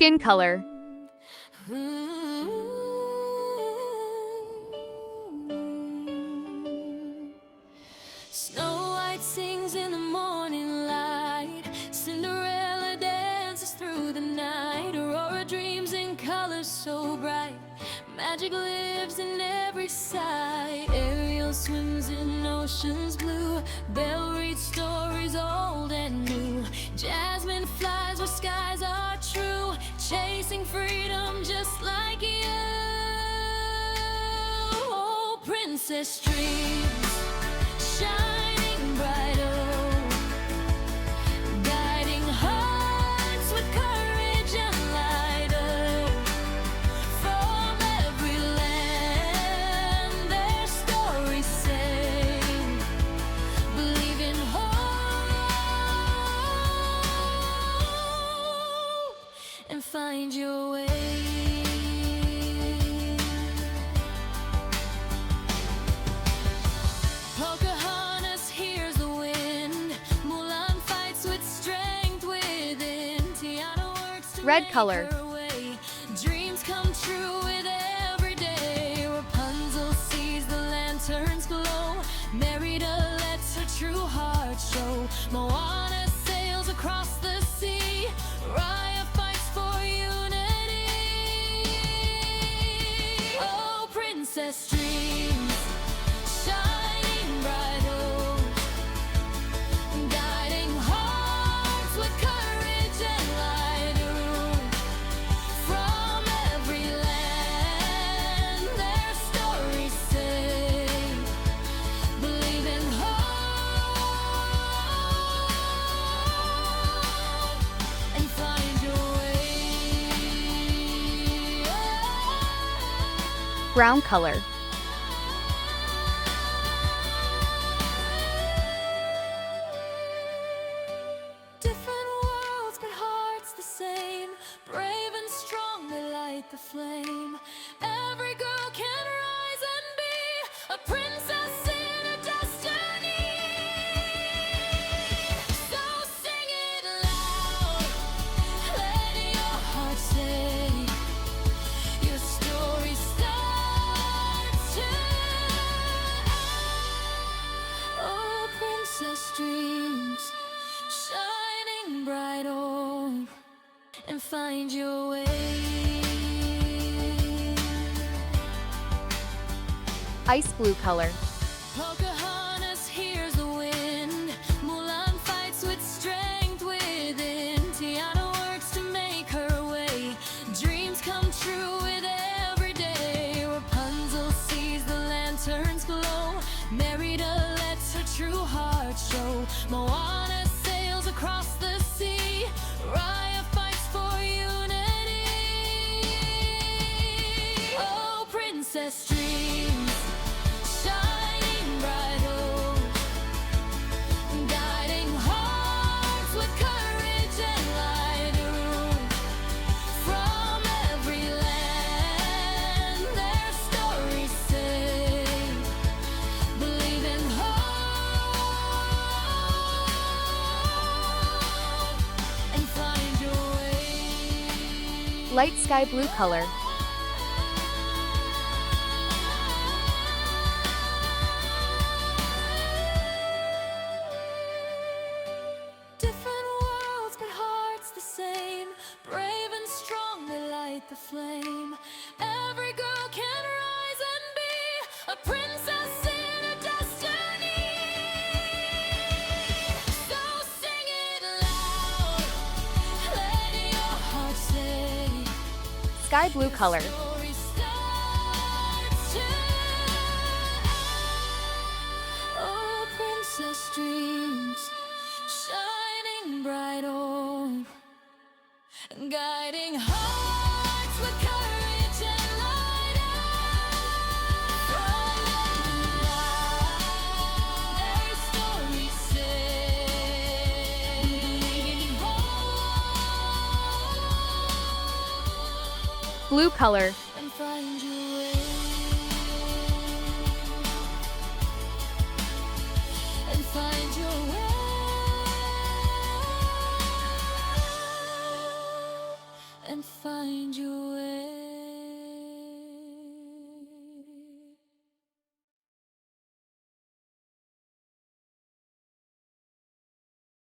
Skin color. Snow White sings in the morning light. Cinderella dances through the night. Aurora dreams in colors so bright. Magic lives in every sight. Ariel swims in oceans blue. Belle reads stories old and new. Jasmine flies where skies are true. Chasing freedom just like you. Oh, princess dreams, shining bright, oh, guiding hearts with courage and light, oh, from every land their stories say, believe in hope and find your way. Pocahontas hears the wind. Mulan fights with strength within. Tiana works to Red make color. her way. Dreams come true with every day. Rapunzel sees the lanterns glow. Merida lets her true heart show. Moana sails across the sea. Raya fights for unity. Oh, princess dreams, shining bright, oh, guiding hearts with courage and light, oh, from every land their stories say, believe in hope and find your way. Brown color. Different worlds, but hearts the same. Brave and strong, they light the flame. Every girl can rise and be a princess in her destiny. So sing it loud, let your heart say, your story starts tonight. Oh, princess dreams, shining bright, oh, and find your way. Ice blue color. Pocahontas hears the wind. Mulan fights with strength within. Tiana works to make her way. Dreams come true with every day. Rapunzel sees the lanterns glow. Merida lets her true heart show. Moana sails across the sea. Raya fights for unity. Oh, princess dreams, shining bright, oh, guiding hearts with courage and light, oh, from every land their stories say, believe in hope and find your way. Light sky blue color. Different worlds, but hearts the same. Brave and strong, they light the flame. Every girl can rise and be a princess in her destiny. So sing it loud, let your heart say, Sky blue color. story starts tonight. Oh, princess dreams, shining bright, oh, guiding hearts with courage and light, oh, from every land their stories say, believe in hope Blue color. and find your way. And find your way. and find your way.